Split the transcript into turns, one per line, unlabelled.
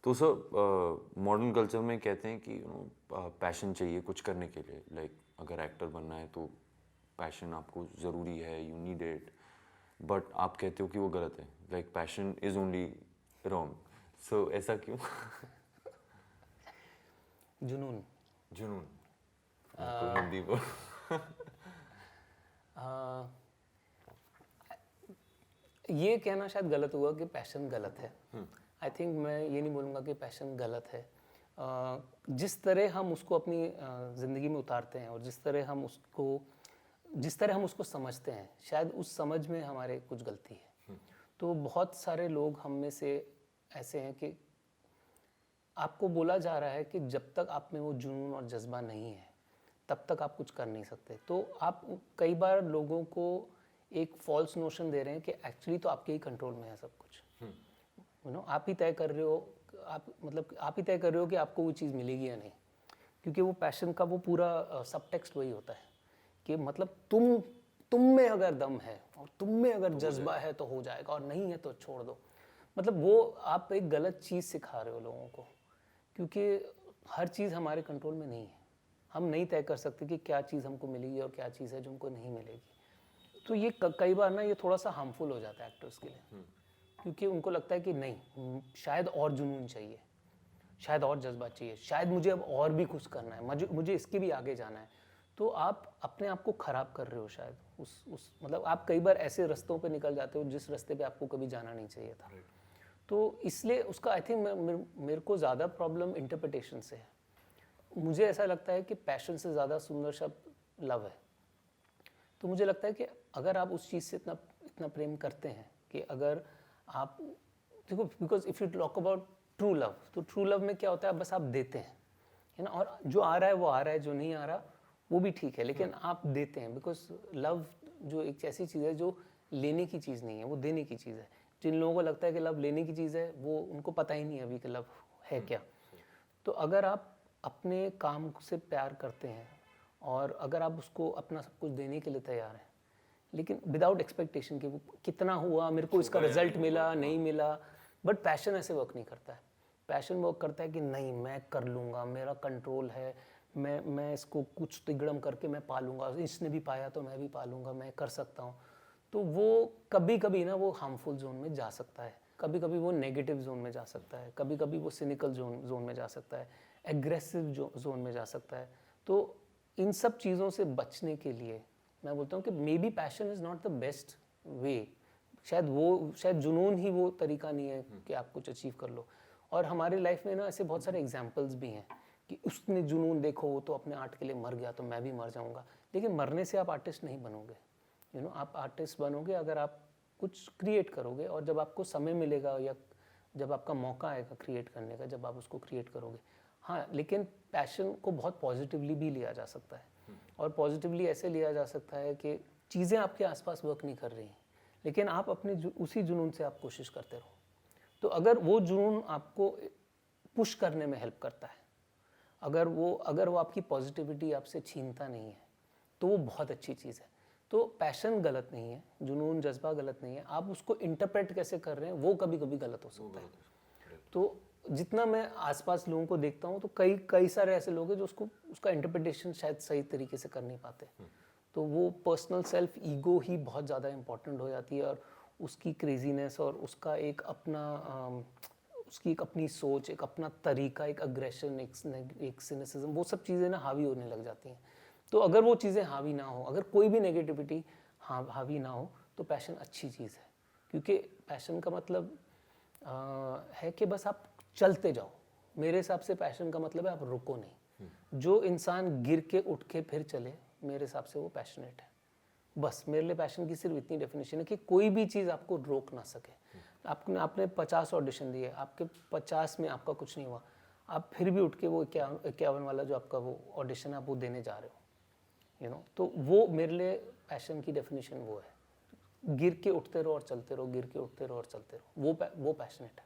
तो sir modern culture में कहते हैं कि पैशन चाहिए कुछ करने के लिए, लाइक अगर एक्टर बनना है तो पैशन आपको ज़रूरी है, यू नीड इट, बट आप कहते हो कि वो गलत है, like passion is only wrong, so ऐसा क्यों?
जुनून।
जुनून, तो हिंदी वो
ये कहना शायद गलत हुआ कि पैशन गलत है। आई थिंक मैं ये नहीं बोलूँगा कि पैशन गलत है। जिस तरह हम उसको अपनी ज़िंदगी में उतारते हैं और जिस तरह हम उसको समझते हैं, शायद उस समझ में हमारे कुछ गलती है। तो बहुत सारे लोग हम में से ऐसे हैं कि आपको बोला जा रहा है कि जब तक आप में वो जुनून और जज्बा नहीं है तब तक आप कुछ कर नहीं सकते। तो आप कई बार लोगों को एक फॉल्स नोशन दे रहे हैं कि एक्चुअली तो आपके ही कंट्रोल में है सब कुछ। आप ही तय कर रहे हो, आप ही तय कर रहे हो कि आपको वो चीज़ मिलेगी या नहीं। क्योंकि वो पैशन का वो पूरा सब टेक्स्ट वही होता है कि मतलब तुम में अगर दम है और तुम में अगर जज्बा है तो हो जाएगा, और नहीं है तो छोड़ दो। मतलब वो आप एक गलत चीज़ सिखा रहे हो लोगों को, क्योंकि हर चीज़ हमारे कंट्रोल में नहीं है। हम नहीं तय कर सकते कि क्या चीज़ हमको मिलेगी और क्या चीज़ है जो हमको नहीं मिलेगी। तो ये कई बार ना ये थोड़ा सा हार्मफुल हो जाता है एक्टर्स के लिए, क्योंकि उनको लगता है कि नहीं, शायद और जुनून चाहिए, शायद और जज्बा चाहिए, शायद मुझे अब और भी कुछ करना है, मुझे इसके भी आगे जाना है। तो आप अपने आप को ख़राब कर रहे हो शायद उस मतलब आप कई बार ऐसे रास्तों पे निकल जाते हो जिस रास्ते पे आपको कभी जाना नहीं चाहिए था। तो इसलिए उसका आई थिंक मेरे को ज़्यादा प्रॉब्लम इंटरप्रिटेशन से है। मुझे ऐसा लगता है कि पैशन से ज़्यादा सुंदर शब्द लव है। तो मुझे लगता है कि अगर आप उस चीज़ से इतना प्रेम करते हैं कि अगर आप देखो, because if you talk about true love, तो ट्रू लव में क्या होता है, बस आप देते हैं, है ना, और जो आ रहा है वो आ रहा है, जो नहीं आ रहा वो भी ठीक है, लेकिन आप देते हैं। बिकॉज लव जो एक ऐसी चीज़ है जो लेने की चीज़ नहीं है, वो देने की चीज़ है। जिन लोगों को लगता है कि लव लेने की चीज़ है, वो उनको पता ही नहीं है अभी कि लव है क्या। तो अगर आप अपने काम से प्यार करते हैं और अगर आप उसको अपना सब कुछ देने के लिए तैयार हैं, लेकिन विदाउट एक्सपेक्टेशन कि वो कितना हुआ, मेरे को इसका रिजल्ट मिला नहीं मिला, बट पैशन ऐसे वर्क नहीं करता है। पैशन वर्क करता है कि नहीं, मैं कर लूँगा, मेरा कंट्रोल है, मैं इसको कुछ तिगड़म करके मैं पालूंगा, इसने भी पाया तो मैं भी पालूंगा, मैं कर सकता हूँ। तो वो कभी कभी ना वो हार्मफुल जोन में जा सकता है, कभी कभी वो नेगेटिव जोन में जा सकता है, कभी कभी वो सिनिकल जोन में जा सकता है, एग्रेसिव जोन में जा सकता है। तो इन सब चीज़ों से बचने के लिए मैं बोलता हूँ कि may be passion is not the best way. शायद जुनून ही वो तरीका नहीं है कि आप कुछ अचीव कर लो। और हमारे लाइफ में ना ऐसे बहुत सारे एग्जाम्पल्स भी हैं कि उसने जुनून देखो, वो तो अपने आर्ट के लिए मर गया तो मैं भी मर जाऊंगा। लेकिन मरने से आप आर्टिस्ट नहीं बनोगे। आप आर्टिस्ट बनोगे अगर आप कुछ क्रिएट करोगे, और जब आपको समय मिलेगा या जब आपका मौका आएगा क्रिएट करने का, जब आप उसको क्रिएट करोगे। हाँ, लेकिन पैशन को बहुत पॉजिटिवली भी लिया जा सकता है, और पॉजिटिवली ऐसे लिया जा सकता है कि चीज़ें आपके आसपास वर्क नहीं कर रही हैं, लेकिन आप अपने उसी जुनून से आप कोशिश करते रहो। तो अगर वो जुनून आपको पुश करने में हेल्प करता है, अगर वो आपकी पॉजिटिविटी आपसे छीनता नहीं है, तो वो बहुत अच्छी चीज़ है। तो पैशन गलत नहीं है, जुनून जज्बा गलत नहीं है, आप उसको इंटरप्रेट कैसे कर रहे हैं वो कभी कभी गलत हो सकता है। तो जितना मैं आसपास लोगों को देखता हूँ, तो कई सारे ऐसे लोग हैं जो उसका इंटरप्रिटेशन शायद सही तरीके से कर नहीं पाते। तो वो पर्सनल सेल्फ ईगो ही बहुत ज़्यादा इंपॉर्टेंट हो जाती है, और उसकी क्रेजीनेस और उसका उसकी एक अपनी सोच, एक अपना तरीका, एक अग्रेशन, एक सिनिसिज्म, वो सब चीज़ें ना हावी होने लग जाती हैं। तो अगर वो चीज़ें हावी ना हो, अगर कोई भी नेगेटिविटी हावी ना हो, तो पैशन अच्छी चीज़ है। क्योंकि पैशन का मतलब है कि बस आप चलते जाओ। मेरे हिसाब से पैशन का मतलब है आप रुको नहीं। जो इंसान गिर के उठ के फिर चले, मेरे हिसाब से वो पैशनेट है। बस मेरे लिए पैशन की सिर्फ इतनी डेफिनेशन है कि कोई भी चीज़ आपको रोक ना सके। आपने 50 ऑडिशन दिए, आपके 50 में आपका कुछ नहीं हुआ, आप फिर भी उठ के वो 51 वाला जो आपका वो ऑडिशन है आप वो देने जा रहे हो। तो वो मेरे लिए पैशन की डेफिनेशन वो है, गिर के उठते रहो और चलते रहो, गिर के उठते रहो और चलते रहो, वो पैशनेट है।